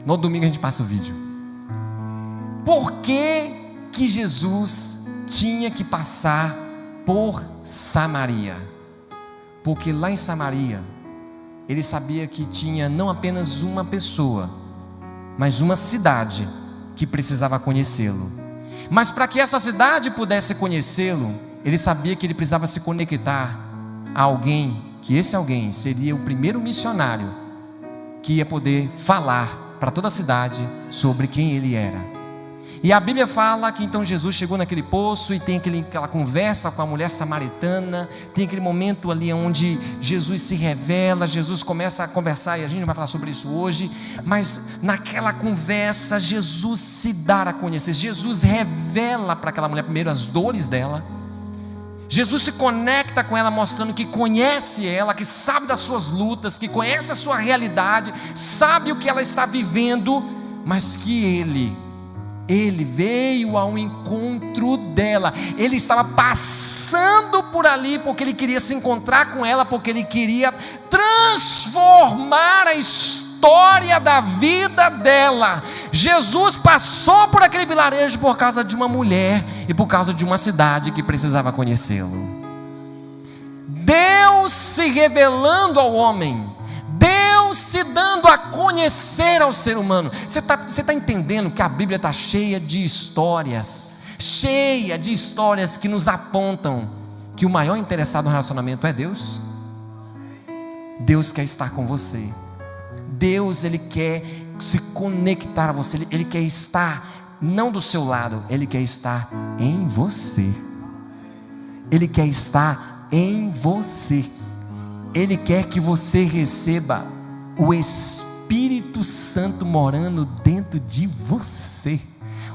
B: No domingo a gente passa o vídeo. Por que Jesus tinha que passar por Samaria? Porque lá em Samaria ele sabia que tinha não apenas uma pessoa, mas uma cidade que precisava conhecê-lo. Mas para que essa cidade pudesse conhecê-lo, ele sabia que ele precisava se conectar a alguém, que esse alguém seria o primeiro missionário que ia poder falar para toda a cidade sobre quem ele era. E a Bíblia fala que então Jesus chegou naquele poço e tem aquela conversa com a mulher samaritana, tem aquele momento ali onde Jesus se revela, Jesus começa a conversar, e a gente não vai falar sobre isso hoje, mas naquela conversa Jesus se dá a conhecer, Jesus revela para aquela mulher primeiro as dores dela, Jesus se conecta com ela mostrando que conhece ela, que sabe das suas lutas, que conhece a sua realidade, sabe o que ela está vivendo, mas que ele veio ao encontro dela. Ele estava passando por ali porque ele queria se encontrar com ela, porque ele queria transformar a história da vida dela. Jesus passou por aquele vilarejo por causa de uma mulher e por causa de uma cidade que precisava conhecê-lo. Deus se revelando ao homem, Deus se dando a conhecer ao ser humano. Você está entendendo que a Bíblia está cheia de histórias que nos apontam que o maior interessado no relacionamento é Deus? Deus quer estar com você. Deus, Ele quer se conectar a você. Ele quer estar não do seu lado, Ele quer estar em você. Ele quer estar em você. Ele quer que você receba o Espírito Santo morando dentro de você,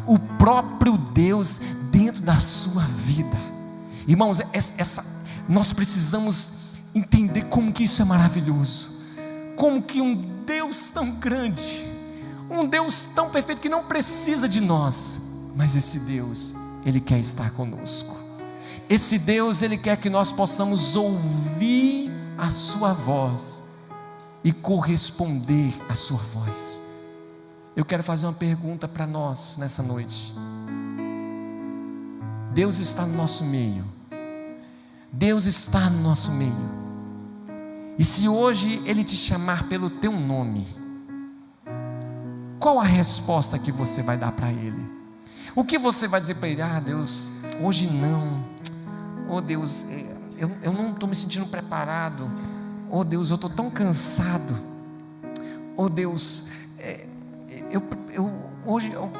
B: o próprio Deus dentro da sua vida. Irmãos, nós precisamos entender como que isso é maravilhoso, como que um Deus tão grande, um Deus tão perfeito que não precisa de nós, mas esse Deus, Ele quer estar conosco. Esse Deus, Ele quer que nós possamos ouvir a sua voz e corresponder à sua voz. Eu quero fazer uma pergunta para nós nessa noite. Deus está no nosso meio. Deus está no nosso meio. E se hoje Ele te chamar pelo teu nome, qual a resposta que você vai dar para Ele? O que você vai dizer para Ele? Ah, Deus, hoje não. Oh Deus, eu não estou me sentindo preparado. Oh Deus, eu estou tão cansado. Oh Deus,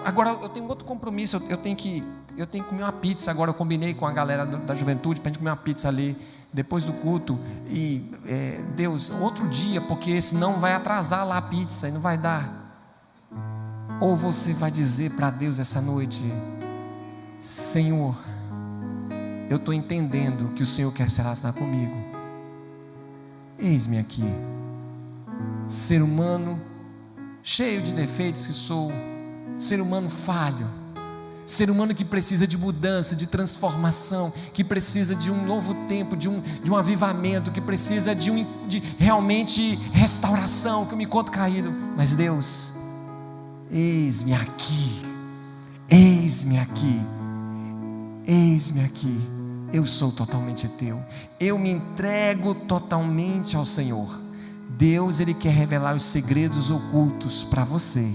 B: agora eu tenho outro compromisso. Eu tenho que comer uma pizza. Agora eu combinei com a galera da juventude para a gente comer uma pizza ali depois do culto. E Deus, outro dia, porque senão vai atrasar lá a pizza e não vai dar. Ou você vai dizer para Deus essa noite: Senhor, eu estou entendendo que o Senhor quer se relacionar comigo. Eis-me aqui, ser humano, cheio de defeitos que sou, ser humano falho, ser humano que precisa de mudança, de transformação, que precisa de um novo tempo, de um avivamento, que precisa de realmente restauração, que eu me encontro caído. Mas Deus, eis-me aqui, eis-me aqui, eis-me aqui. Eu sou totalmente teu, eu me entrego totalmente ao Senhor. Deus, Ele quer revelar os segredos ocultos para você.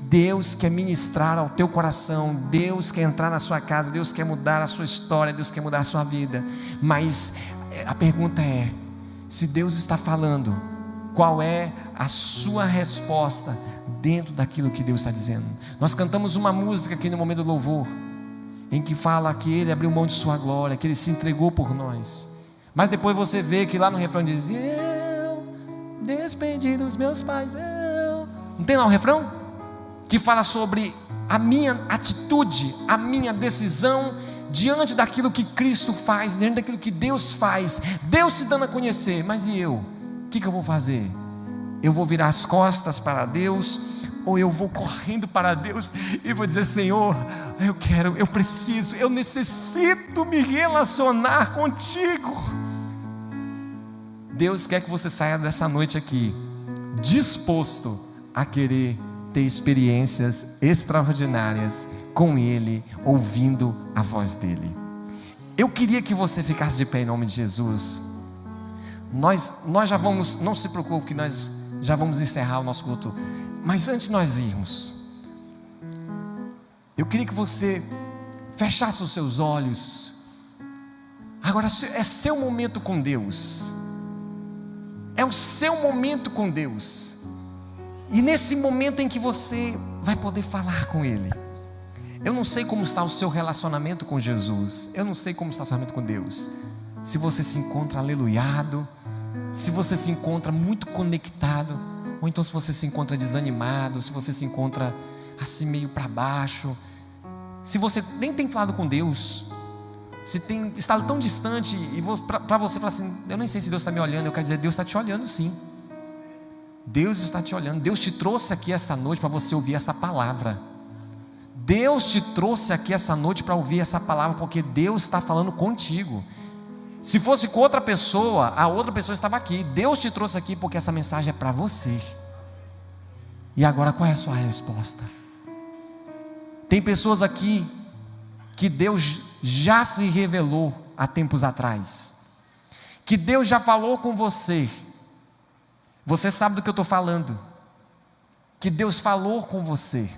B: Deus quer ministrar ao teu coração. Deus quer entrar na sua casa. Deus quer mudar a sua história. Deus quer mudar a sua vida. Mas a pergunta é: se Deus está falando, qual é a sua resposta dentro daquilo que Deus está dizendo? Nós cantamos uma música aqui no momento do louvor, em que fala que Ele abriu mão de sua glória, que Ele se entregou por nós. Mas depois você vê que lá no refrão diz: eu despendi dos meus pais. Não tem lá um refrão? Que fala sobre a minha atitude, a minha decisão diante daquilo que Cristo faz, diante daquilo que Deus faz. Deus se dando a conhecer. Mas e eu? O que eu vou fazer? Eu vou virar as costas para Deus, ou eu vou correndo para Deus e vou dizer: Senhor, eu preciso, eu necessito me relacionar contigo. Deus quer que você saia dessa noite aqui disposto a querer ter experiências extraordinárias com Ele, ouvindo a voz dEle. Eu queria que você ficasse de pé em nome de Jesus. Nós já vamos, não se preocupe que nós já vamos encerrar o nosso culto. Mas antes de nós irmos, eu queria que você fechasse os seus olhos. Agora é seu momento com Deus. É o seu momento com Deus. E nesse momento em que você vai poder falar com Ele. Eu não sei como está o seu relacionamento com Jesus. Eu não sei como está o seu relacionamento com Deus. Se você se encontra aleluiado, se você se encontra muito conectado, ou então se você se encontra desanimado, se você se encontra assim meio para baixo, se você nem tem falado com Deus, se tem estado tão distante, e para você falar assim: eu nem sei se Deus está me olhando. Eu quero dizer: Deus está te olhando sim. Deus está te olhando. Deus te trouxe aqui essa noite para você ouvir essa palavra. Deus te trouxe aqui essa noite para ouvir essa palavra, porque Deus está falando contigo. Se fosse com outra pessoa, a outra pessoa estava aqui. Deus te trouxe aqui porque essa mensagem é para você. E agora, qual é a sua resposta? Tem pessoas aqui que Deus já se revelou há tempos atrás, que Deus já falou com você. Você sabe do que eu estou falando, que Deus falou com você.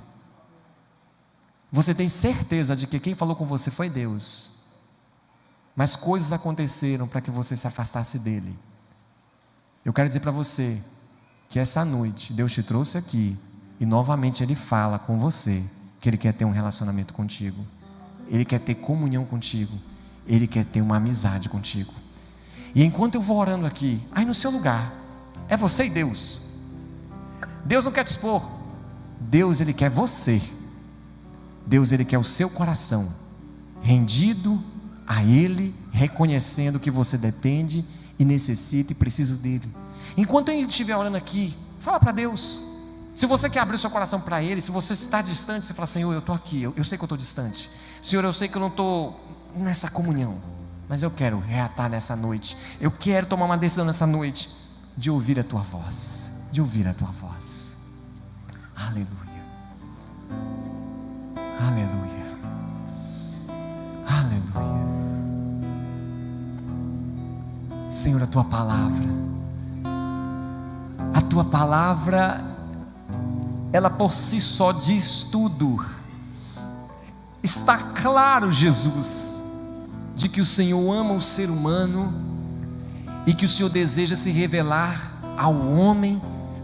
B: Você tem certeza de que quem falou com você foi Deus, mas coisas aconteceram para que você se afastasse dele. Eu quero dizer para você que essa noite Deus te trouxe aqui e novamente Ele fala com você que Ele quer ter um relacionamento contigo. Ele quer ter comunhão contigo. Ele quer ter uma amizade contigo. E enquanto eu vou orando aqui, aí no seu lugar, é você e Deus. Deus não quer te expor. Deus, Ele quer você. Deus, Ele quer o seu coração rendido a Ele, reconhecendo que você depende e necessita e precisa dEle. Enquanto eu estiver orando aqui, fala para Deus. Se você quer abrir o seu coração para Ele, se você está distante, você fala: Senhor, eu estou aqui, eu sei que eu estou distante. Senhor, eu sei que eu não estou nessa comunhão, mas eu quero reatar nessa noite. Eu quero tomar uma decisão nessa noite de ouvir a Tua voz, de ouvir a Tua voz. Aleluia, aleluia, aleluia. Senhor, a Tua palavra tua palavra, ela por si só diz tudo. Está claro, Jesus, de que o Senhor ama o ser humano e que o Senhor deseja se revelar ao homem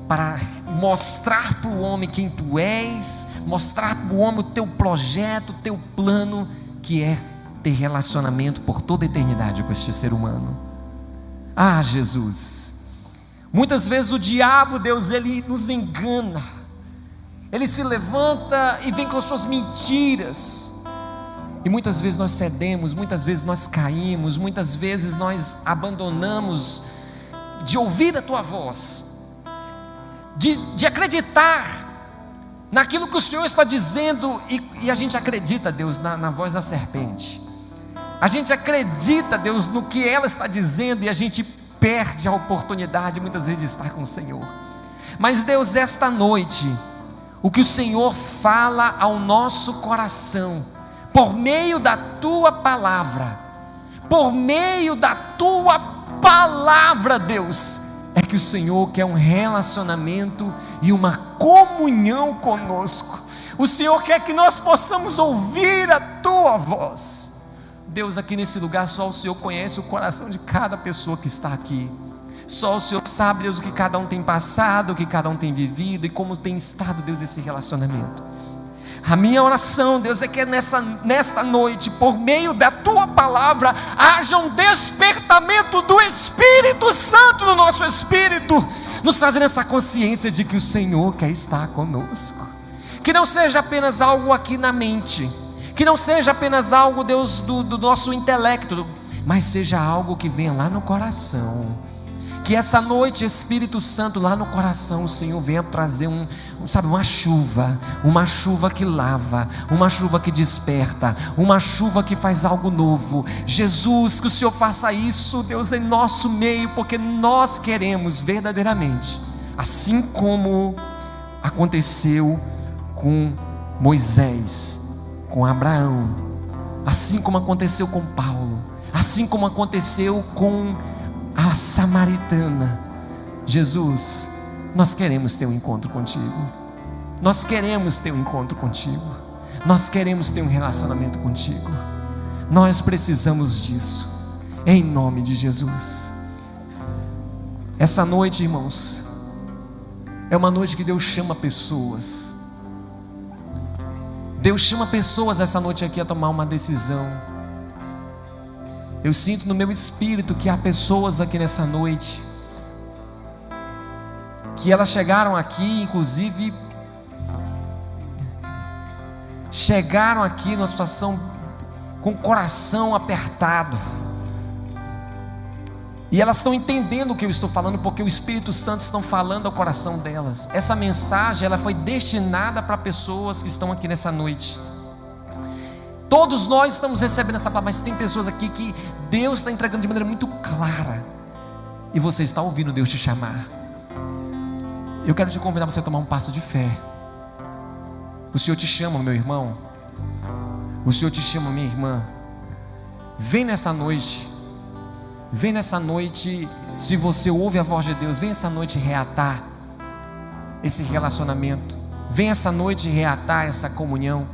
B: para mostrar para o homem quem tu és, mostrar para o homem o teu projeto, o teu plano, que é ter relacionamento por toda a eternidade com este ser humano. Ah, Jesus, muitas vezes o diabo, Deus, ele nos engana, ele se levanta e vem com as suas mentiras, e muitas vezes nós cedemos, muitas vezes nós caímos, muitas vezes nós abandonamos de ouvir a tua voz, de acreditar naquilo que o Senhor está dizendo, e a gente acredita, Deus, na voz da serpente. A gente acredita, Deus, no que ela está dizendo, e a gente perde a oportunidade muitas vezes de estar com o Senhor. Mas Deus, esta noite, o que o Senhor fala ao nosso coração, por meio da tua palavra, por meio da tua palavra, Deus, é que o Senhor quer um relacionamento e uma comunhão conosco. O Senhor quer que nós possamos ouvir a tua voz. Deus, aqui nesse lugar, só o Senhor conhece o coração de cada pessoa que está aqui. Só o Senhor sabe, Deus, o que cada um tem passado, o que cada um tem vivido e como tem estado, Deus, esse relacionamento. A minha oração, Deus, é que nesta noite, por meio da tua palavra, haja um despertamento do Espírito Santo no nosso espírito, nos trazendo essa consciência de que o Senhor quer estar conosco. Que não seja apenas algo aqui na mente, que não seja apenas algo, Deus, do nosso intelecto, mas seja algo que venha lá no coração. Que essa noite, Espírito Santo, lá no coração, o Senhor venha trazer uma chuva que lava, uma chuva que desperta, uma chuva que faz algo novo. Jesus, que o Senhor faça isso, Deus, em nosso meio, porque nós queremos verdadeiramente, assim como aconteceu com Moisés, com Abraão, assim como aconteceu com Paulo, assim como aconteceu com a samaritana. Jesus, nós queremos ter um encontro contigo, nós queremos ter um encontro contigo, nós queremos ter um relacionamento contigo, nós precisamos disso, em nome de Jesus. Essa noite, irmãos, é uma noite que Deus chama pessoas. Deus chama pessoas essa noite aqui a tomar uma decisão. Eu sinto no meu espírito que há pessoas aqui nessa noite que elas chegaram aqui, inclusive chegaram aqui numa situação com o coração apertado, e elas estão entendendo o que eu estou falando, porque o Espírito Santo está falando ao coração delas. Essa mensagem, ela foi destinada para pessoas que estão aqui nessa noite. Todos nós estamos recebendo essa palavra, mas tem pessoas aqui que Deus está entregando de maneira muito clara, e você está ouvindo Deus te chamar. Eu quero te convidar a você a tomar um passo de fé. O Senhor te chama, meu irmão. O Senhor te chama, minha irmã. Vem nessa noite. Vem nessa noite, se você ouve a voz de Deus, vem essa noite reatar esse relacionamento. Vem essa noite reatar essa comunhão.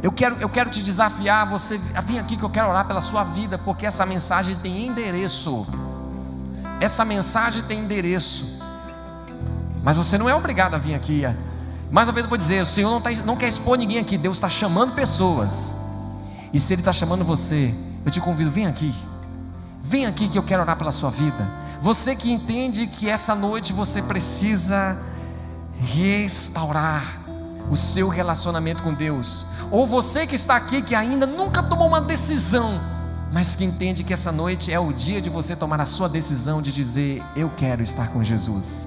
B: Eu quero te desafiar, você vir aqui, que eu quero orar pela sua vida, porque essa mensagem tem endereço. Essa mensagem tem endereço. Mas você não é obrigado a vir aqui. Mais uma vez eu vou dizer, o Senhor não quer expor ninguém aqui. Deus está chamando pessoas. E se Ele está chamando você, eu te convido, vem aqui. Vem aqui que eu quero orar pela sua vida. Você que entende que essa noite você precisa restaurar o seu relacionamento com Deus, ou você que está aqui que ainda nunca tomou uma decisão, mas que entende que essa noite é o dia de você tomar a sua decisão de dizer: eu quero estar com Jesus,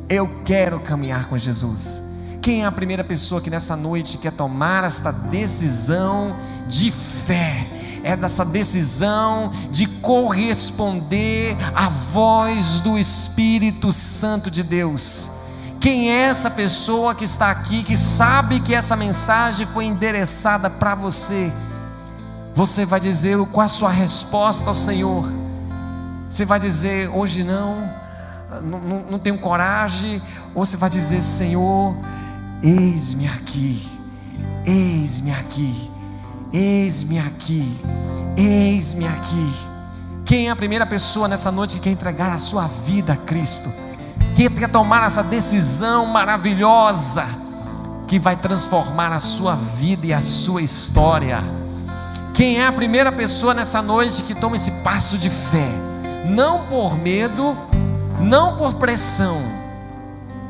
B: eu quero caminhar com Jesus. Quem é a primeira pessoa que nessa noite quer tomar esta decisão de fé? É dessa decisão de corresponder à voz do Espírito Santo de Deus. Quem é essa pessoa que está aqui, que sabe que essa mensagem foi endereçada para você? Você vai dizer qual a sua resposta ao Senhor. Você vai dizer: hoje não, não tenho coragem, ou você vai dizer: Senhor, eis-me aqui, eis-me aqui, eis-me aqui, eis-me aqui. Quem é a primeira pessoa nessa noite que quer entregar a sua vida a Cristo, que quer tomar essa decisão maravilhosa que vai transformar a sua vida e a sua história? Quem é a primeira pessoa nessa noite que toma esse passo de fé, não por medo, não por pressão,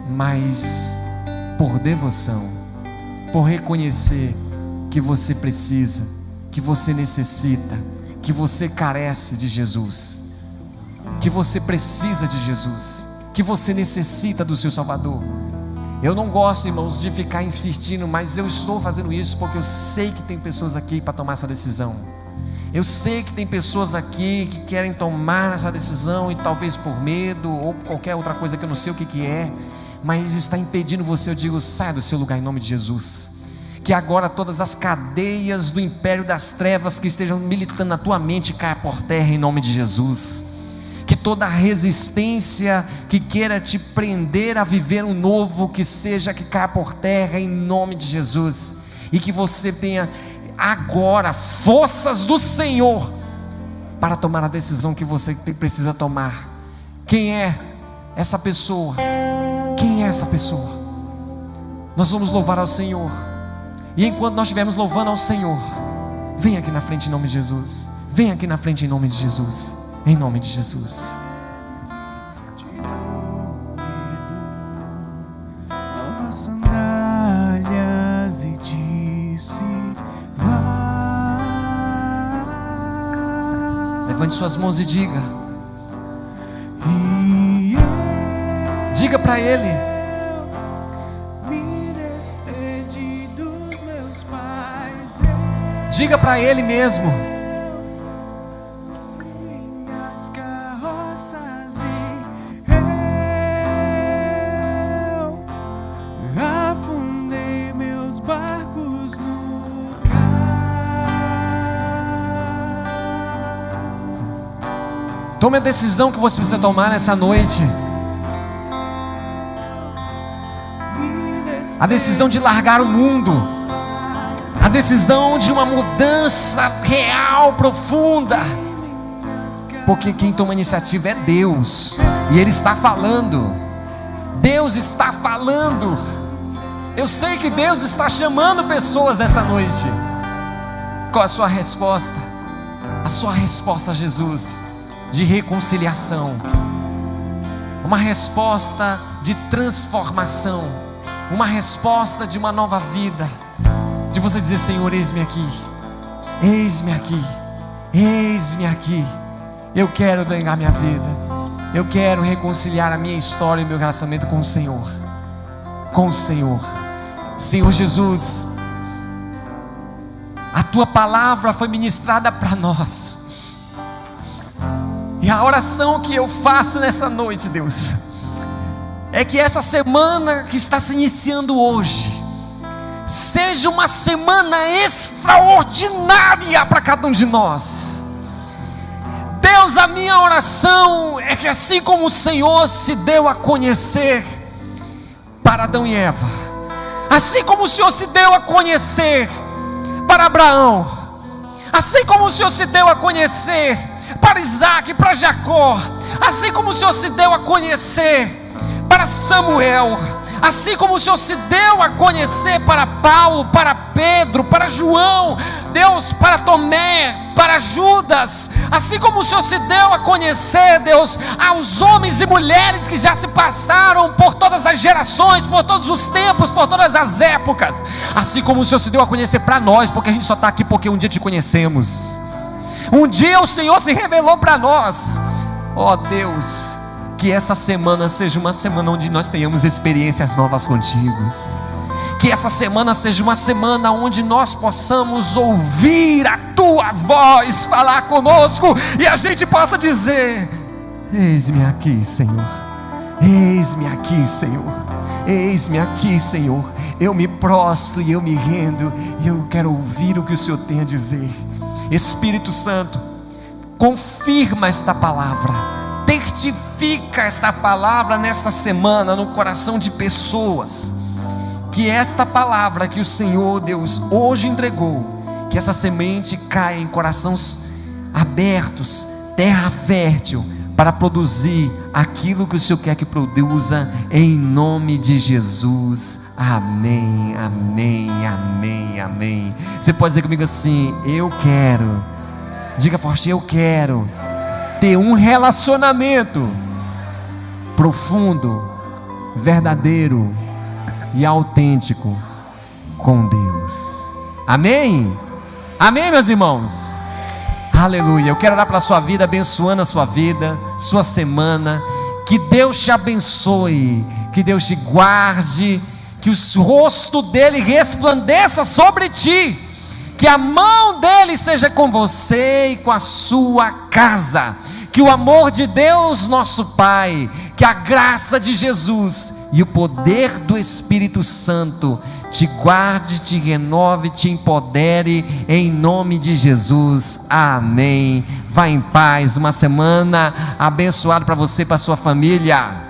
B: mas por devoção, por reconhecer que você precisa, que você necessita, que você carece de Jesus, que você precisa de Jesus, que você necessita do seu Salvador? Eu não gosto, irmãos, de ficar insistindo, mas eu estou fazendo isso porque eu sei que tem pessoas aqui para tomar essa decisão. Eu sei que tem pessoas aqui que querem tomar essa decisão, e talvez por medo ou por qualquer outra coisa que eu não sei o que é, mas está impedindo você. Eu digo: saia do seu lugar em nome de Jesus. Que agora todas as cadeias do império das trevas que estejam militando na tua mente caia por terra em nome de Jesus. Que toda resistência que queira te prender a viver um novo, que caia por terra em nome de Jesus. E que você tenha agora forças do Senhor para tomar a decisão que você precisa tomar. Quem é essa pessoa? Quem é essa pessoa? Nós vamos louvar ao Senhor, e enquanto nós estivermos louvando ao Senhor, vem aqui na frente em nome de Jesus. Vem aqui na frente em nome de Jesus. Em nome de Jesus.
C: Novas sandálias e disse: vai.
B: Levante suas mãos e diga. Diga para Ele.
C: Me despedi dos meus pais.
B: Diga para Ele mesmo.
C: Minhas carroças eu afundei meus barcos no cais.
B: Tome a decisão que você precisa tomar nessa noite. A decisão de largar o mundo. A decisão de uma mudança real, profunda. Porque quem toma iniciativa é Deus. E Ele está falando. Deus está falando. Eu sei que Deus está chamando pessoas nessa noite. Qual a sua resposta? A sua resposta a Jesus, de reconciliação. Uma resposta de transformação. Uma resposta de uma nova vida. De você dizer: Senhor, eis-me aqui. Eis-me aqui. Eis-me aqui. Eu quero ganhar minha vida. Eu quero reconciliar a minha história e o meu relacionamento com o Senhor. Com o Senhor. Senhor Jesus, a Tua palavra foi ministrada para nós. E a oração que eu faço nessa noite, Deus, é que essa semana que está se iniciando hoje seja uma semana extraordinária para cada um de nós. Deus, a minha oração é que assim como o Senhor se deu a conhecer para Adão e Eva, assim como o Senhor se deu a conhecer para Abraão, assim como o Senhor se deu a conhecer para Isaac, para Jacó, assim como o Senhor se deu a conhecer para Samuel, assim como o Senhor se deu a conhecer para Paulo, para Pedro, para João, Deus, para Tomé, para Judas, assim como o Senhor se deu a conhecer, Deus, aos homens e mulheres que já se passaram por todas as gerações, por todos os tempos, por todas as épocas, assim como o Senhor se deu a conhecer para nós, porque a gente só está aqui porque um dia te conhecemos, um dia o Senhor se revelou para nós. Ó Deus, que essa semana seja uma semana onde nós tenhamos experiências novas contigo. Que essa semana seja uma semana onde nós possamos ouvir a Tua voz falar conosco e a gente possa dizer: eis-me aqui, Senhor. Eis-me aqui, Senhor. Eis-me aqui, Senhor. Eu me prostro e eu me rendo e eu quero ouvir o que o Senhor tem a dizer. Espírito Santo, confirma esta palavra. certifica esta palavra nesta semana no coração de pessoas, que esta palavra que o Senhor Deus hoje entregou, que essa semente caia em corações abertos, terra fértil, para produzir aquilo que o Senhor quer que produza, em nome de Jesus. Amém, amém, amém, amém. Você pode dizer comigo assim: eu quero, diga forte, eu quero ter um relacionamento profundo, verdadeiro e autêntico com Deus. Amém? Amém, meus irmãos? Aleluia. Eu quero orar pela sua vida, abençoando a sua vida, sua semana. Que Deus te abençoe, que Deus te guarde, que o rosto dele resplandeça sobre ti, que a mão dele seja com você e com a sua casa, que o amor de Deus nosso Pai, que a graça de Jesus e o poder do Espírito Santo te guarde, te renove, te empodere, em nome de Jesus. Amém. Vá em paz, uma semana abençoada para você e para sua família.